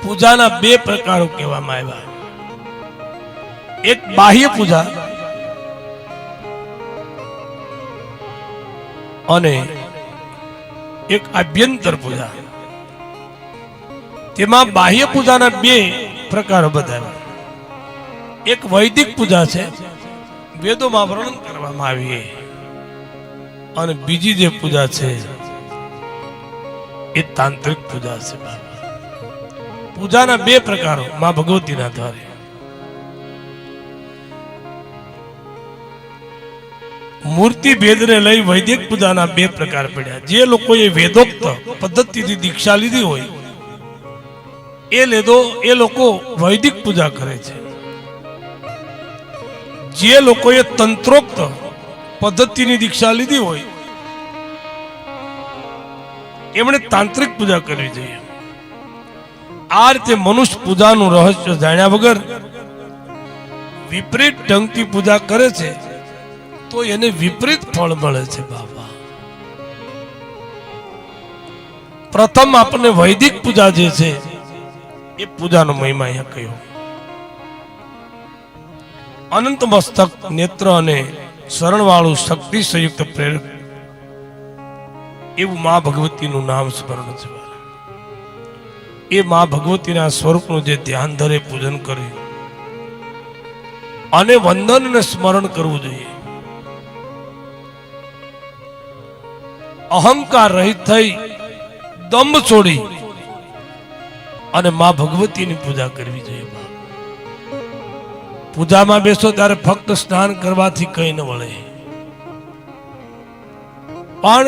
પૂજાના બે પ્રકારો કહેવામાં આવ્યા. એક બાહ્ય પૂજા અને એક આભ્યંતર પૂજા. તેમાં બાહ્ય પૂજાના બે પ્રકારો બતાવ્યા. એક વૈદિક પૂજા છે, વેદોમાં વર્ણન કરવામાં આવી, અને બીજી જે પૂજા છે એ તાંત્રિક પૂજા છે. પૂજાના બે પ્રકારો માં ભગવતીના દ્વારે. મૂર્તિ ભેદને લઈ વૈદિક પૂજાના બે પ્રકાર પડ્યા. જે લોકોએ વેદોક્ત પદ્ધતિથી દીક્ષા લીધી હોય એ લોકો વૈદિક પૂજા કરે છે. જે લોકોએ તંત્રોક્ત પદ્ધતિની દીક્ષા લીધી હોય એમણે તાંત્રિક પૂજા કરવી જોઈએ. આ રીતે મનુષ્ય પૂજાનું રહસ્ય જાણ્યા વગર વિપરીત ઢંગથી પૂજા કરે છે તો એને વિપરીત ફળ મળે છે. બાબા, પ્રથમ આપણને વૈદિક પૂજા જે છે એ પૂજાનો મહિમા અહીંયા કહ્યો. અનંત મસ્તક નેત્ર અને શરણવાળું શક્તિ સંયુક્ત પ્રેરક એવું મા ભગવતીનું નામ સ્મરણ છે. એ મા ભગવતીના સ્વરૂપનું જે ધ્યાન ધરે, પૂજન કરે અને વંદન અને સ્મરણ કરવું જોઈએ. અહંકાર રહિત થઈ દંભ છોડી અને મા ભગવતીની પૂજા કરવી જોઈએ. પૂજામાં બેસો ત્યારે ફક્ત સ્નાન કરવાથી કઈ ન વળે, પણ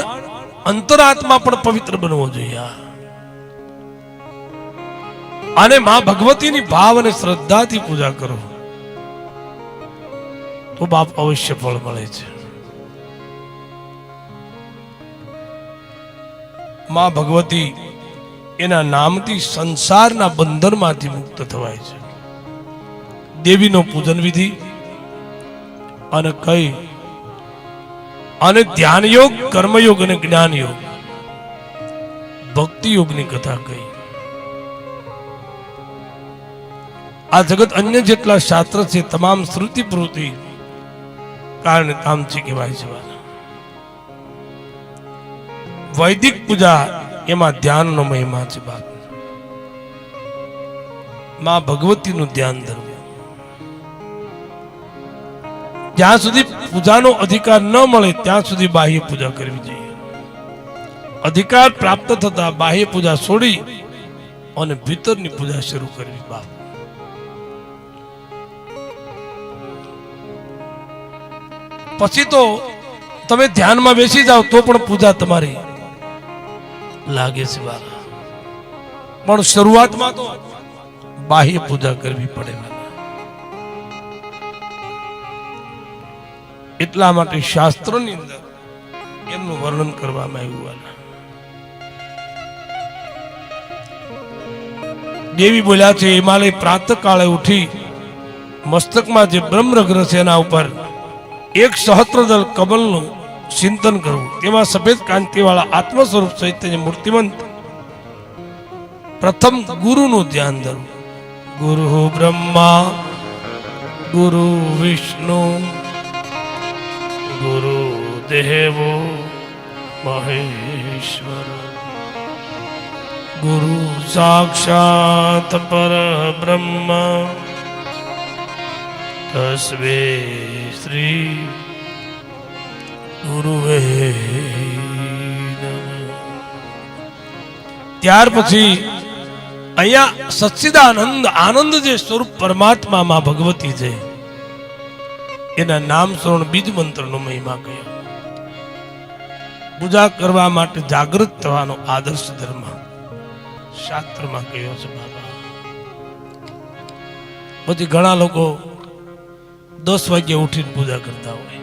અંતરાત્મા પણ પવિત્ર બનવો જોઈએ. અને મા ભગવતીની ભાવ અને શ્રદ્ધાથી પૂજા કરો તો બાપ અવશ્ય ફળ મળે છે. મા ભગવતી એના નામથી સંસારના બંધનમાંથી મુક્ત થવાય છે. દેવીનો પૂજન વિધિ અને કઈ અને ધ્યાન યોગ, કર્મયોગ અને જ્ઞાન યોગ, ભક્તિ યોગની કથા કઈ. આ જગત અન્ય જેટલા શાસ્ત્ર છે તમામ શ્રુતિ પ્રવૃત્તિ કારણે તામસી કહેવાય છે. વૈદિક પૂજા એમાં ધ્યાનનો મહિમા છે. બાપ, માં ભગવતીનું ધ્યાન ધરવું. જ્યાં સુધી પૂજાનો અધિકાર ન મળે ત્યાં સુધી બાહ્ય પૂજા કરવી જોઈએ. અધિકાર પ્રાપ્ત થતા બાહ્ય પૂજા છોડી અને ભીતરની પૂજા શરૂ કરવી. બાપ, પછી તો તમે ધ્યાનમાં બેસી જાઓ તો પણ પૂજા તમારી લાગે છે. પણ શરૂઆતમાં તો બાહ્ય પૂજા કરવી પડે. એટલા માટે શાસ્ત્રોની અંદર એમનું વર્ણન કરવામાં આવ્યું. દેવી બોલ્યા છે, હિમાલય પ્રાતઃ કાળે ઉઠી મસ્તકમાં જે બ્રહ્મરગ્ર છે એના ઉપર એક સહસ્ત્રદલ કમલનું ચિંતન કરવું. તેમાં સફેદ કાંતિવાળા આત્મ સ્વરૂપ ચૈતન્ય મૂર્તિમંત પ્રથમ ગુરુનું ધ્યાન ધરવું. ગુરુ બ્રહ્મા ગુરુ વિષ્ણુ ગુરુ દેવો મહેશ્વર ગુરુ સાક્ષાત પરબ્રહ્મ તસ્મે શ્રી ગુરુવે નમઃ. ત્યાર પછી અહીંયા સચ્ચિદાનંદ આનંદ જે સ્વરૂપ પરમાત્મા માં ભગવતી છે એના નામ શ્રવણ બીજ મંત્રનો મહિમા કયો. પૂજા કરવા માટે જાગૃત થવાનો આદર્શ ધર્મ શાસ્ત્રમાં કયો છે. બાબા, પછી ઘણા લોકો 10 વાગ્યે ઉઠીને પૂજા કરતા હોય.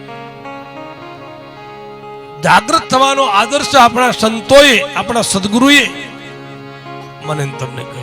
જાગૃત થવાનો આદર્શ આપણા સંતોએ, આપણા સદગુરુએ મને તમને કહ્યું.